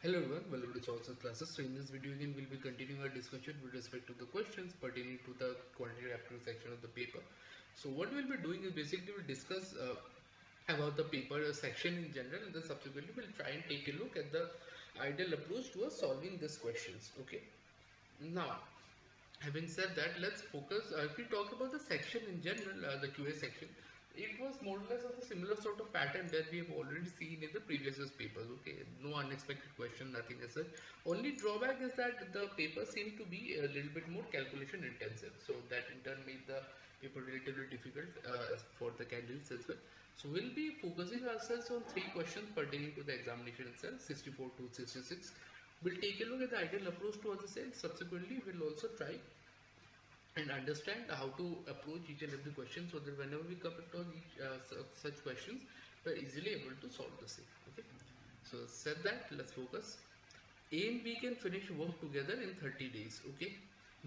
Hello everyone, welcome to Charles' classes. So in this video again we'll be continuing our discussion with respect to the questions pertaining to the quantitative aptitude section of the paper. So what we'll be doing is basically we'll discuss about the paper section in general, and then subsequently we'll try and take a look at the ideal approach to solving these questions. Okay. Now, having said that, let's focus. If we talk about the section in general, the QA section, it was more or less of a similar sort of pattern that we have already seen in the previous year's papers. Okay, no unexpected question, nothing as such. Only drawback is that the paper seemed to be a little bit more calculation intensive, so that in turn made the paper relatively difficult for the candidates as well. So we'll be focusing ourselves on three questions pertaining to the examination itself, 64 to 66. We'll take a look at the ideal approach towards the same. Subsequently, we'll also try and understand how to approach each and every question, so that whenever we come across such questions, we're easily able to solve the same. Okay. So said that, let's focus. A and B can finish work together in 30 days. Okay.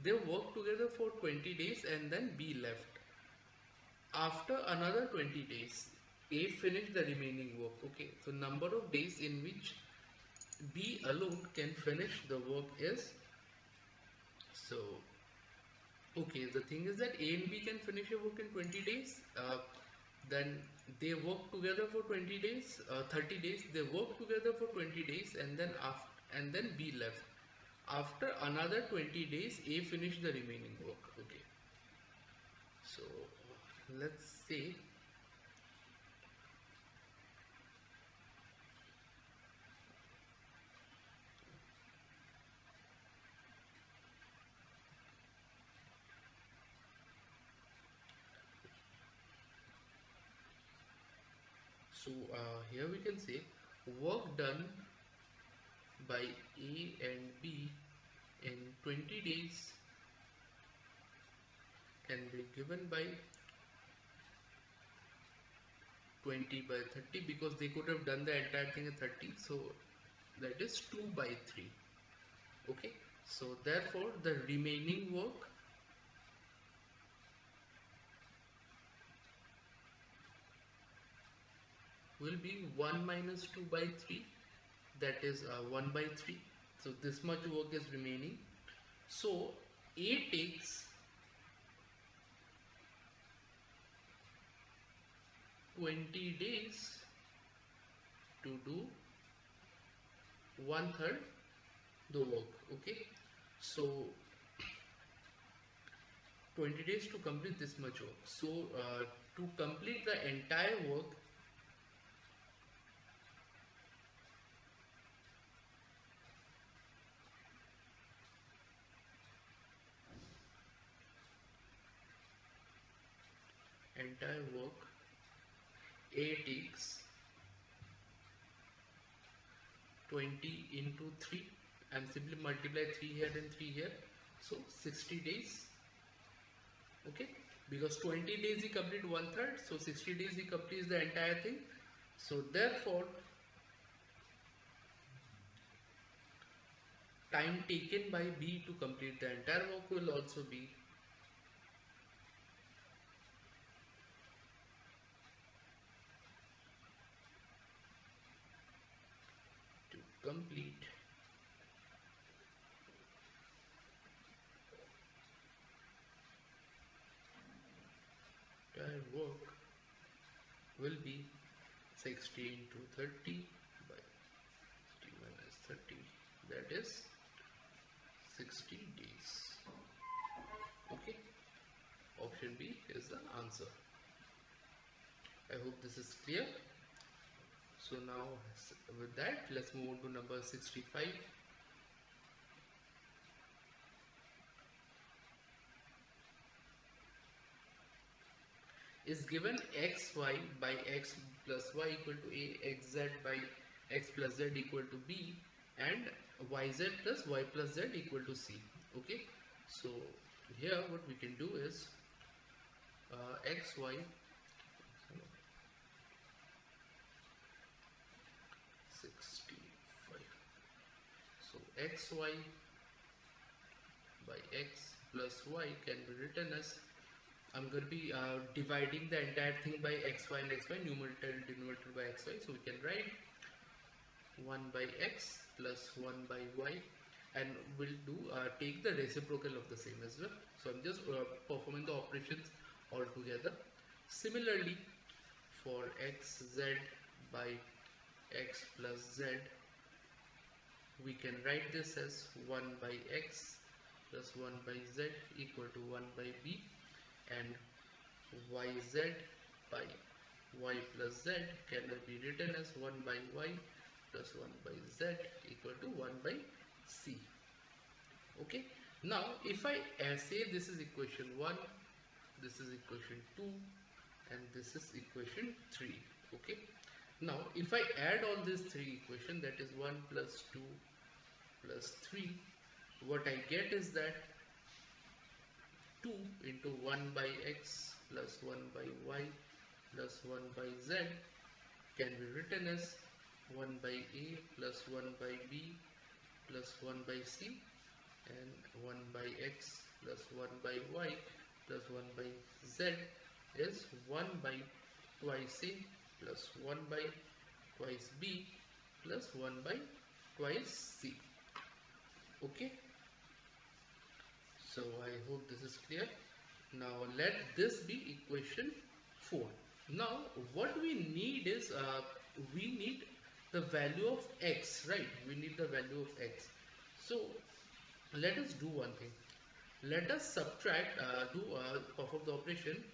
They worked together for 20 days and then B left. After another 20 days, A finished the remaining work. Okay. So number of days in which B alone can finish the work is, so okay, the thing is that A and B can finish a work in 20 days. Then they work together for 20 days, 30 days. They work together for 20 days, and then B left. After another 20 days, A finished the remaining work. Okay. So let's say, here we can say work done by A and B in 20 days can be given by 20 by 30, because they could have done the entire thing at 30, so that is 2 by 3. Okay, so therefore the remaining work will be 1 minus 2 by 3, that is 1 by 3. So this much work is remaining. So A takes 20 days to do 1/3 the work. Okay, so 20 days to complete this much work. So to complete the entire work, A takes 20 into 3, and simply multiply 3 here and 3 here, so 60 days. Okay, because 20 days he complete 1/3, so 60 days he completes the entire thing. So therefore time taken by B to complete the entire work will also be to complete entire work will be 60 into 30 by 60 minus 30, that is 60 days. Okay, option B is the answer. I hope this is clear. So now with that, let's move on to number 65. Is given xy by x plus y equal to a, xz by x plus z equal to b, and yz plus y plus z equal to c. Okay, so here what we can do is xy 65, so xy by x plus y can be written as, I'm going to be dividing the entire thing by xy and xy, numerator and denominator by xy. So we can write 1 by x plus 1 by y, and we'll do take the reciprocal of the same as well. So I'm just performing the operations all together. Similarly, for xz by x plus z, we can write this as 1 by x plus 1 by z equal to 1 by b, and yz by y plus z can be written as 1 by y plus 1 by z equal to 1 by c. Okay, now if I say this is equation 1, this is equation 2, and this is equation 3. Okay, now if I add all these three equations, that is 1 plus 2 plus 3, what I get is that 2 into 1 by x plus 1 by y plus 1 by z can be written as 1 by a plus 1 by b plus 1 by c, and 1 by x plus 1 by y plus 1 by z is 1 by twice a plus 1 by twice b plus 1 by twice c. Okay, so I hope this is clear. Now let this be equation 4. Now what we need is we need the value of x, right? We need the value of x. So let us do one thing. Let us subtract, perform the operation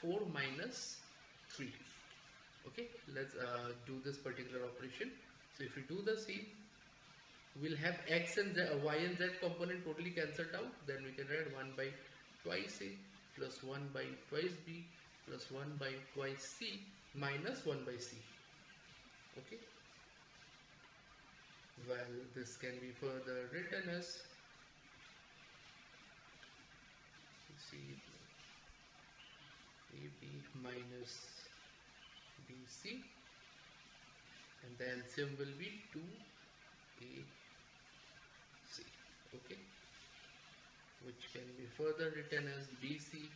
4 minus 3. Okay, let's do this particular operation. So if we do the same, we'll have x and z, y and z component totally cancelled out. Then we can write 1 by twice a plus 1 by twice b plus 1 by twice c minus 1 by c. Okay, well, this can be further written as c ab minus bc, and the LCM will be 2ac. Okay, which can be further written as bc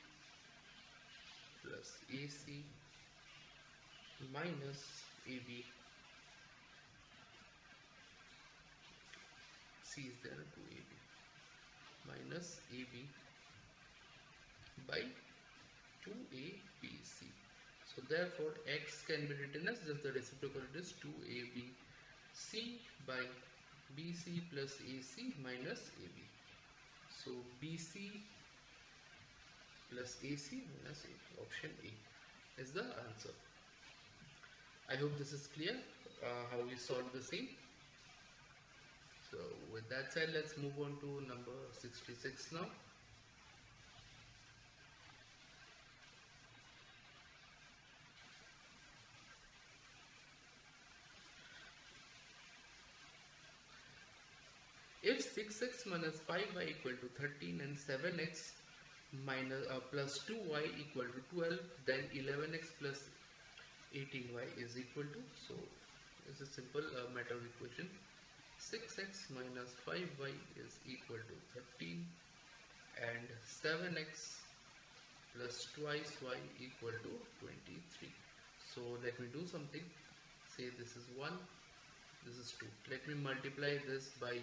plus ac minus ab. C is there, 2ab minus ab by 2abc. So therefore x can be written as just the reciprocal, it is 2abc by bc plus ac minus ab. So bc plus ac minus ab, option A is the answer. I hope this is clear how we solve the same. So with that said, let's move on to number 66 now. If 6x minus 5y equal to 13 and 7x minus plus 2y equal to 12, then 11x plus 18y is equal to, so it's a simple matter of equation. 6x minus 5y is equal to 13 and 7x plus twice y equal to 23. So let me do something. Say this is 1, this is 2. Let me multiply this by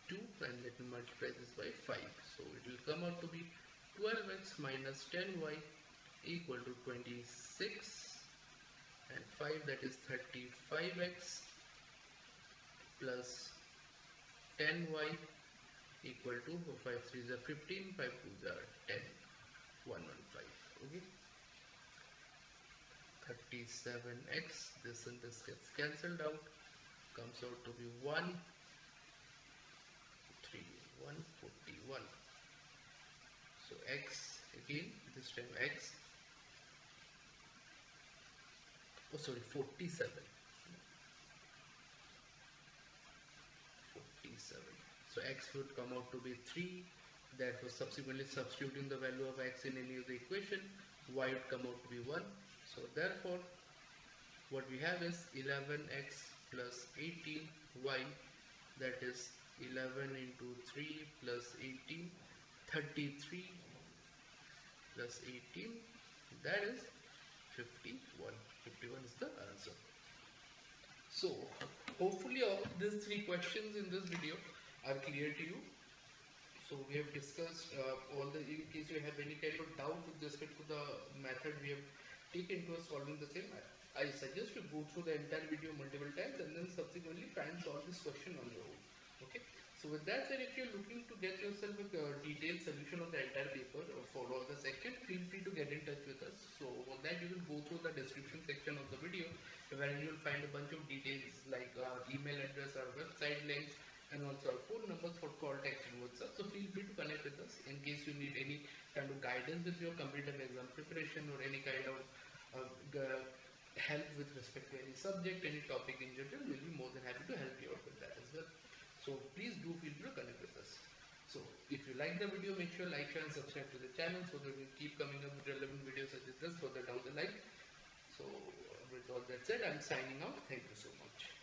2 and let me multiply this by 5. So it will come out to be 12x minus 10y equal to 26, and 5, that is 35x plus 10y equal to 5 3s are 15, 5 2s are 10, 115. Okay, 37x, this and this gets cancelled out, comes out to be 1 3 141. So x again, this time x, oh sorry, 47. So x would come out to be 3. Therefore, subsequently substituting the value of x in any of the equation, y would come out to be 1. So therefore, what we have is 11x plus 18y, that is 11 into 3 plus 18, 33 plus 18, that is 51. 51 is the answer. So hopefully all of these three questions in this video are clear to you. So we have discussed all the, in case you have any kind of doubt with respect to the method we have taken to solving the same, I suggest you go through the entire video multiple times and then subsequently try and solve this question on your own. Okay. So with that said, if you're looking to get yourself a detailed solution of the entire paper or follow the section, feel free to get in touch with us. So for that you will go through the description section of the video where you will find a bunch of details like email address, our website links, and also our phone numbers for call, text and WhatsApp. So feel free to connect with us in case you need any kind of guidance with your competitive exam preparation or any kind of help with respect to any subject, any topic in general. We'll be more than happy to help you out with that as well. So please do feel free to connect with us. So if you like the video, make sure like, share and subscribe to the channel so that we'll keep coming up with relevant videos such as this further down the line. So with all that said, I'm signing out. Thank you so much.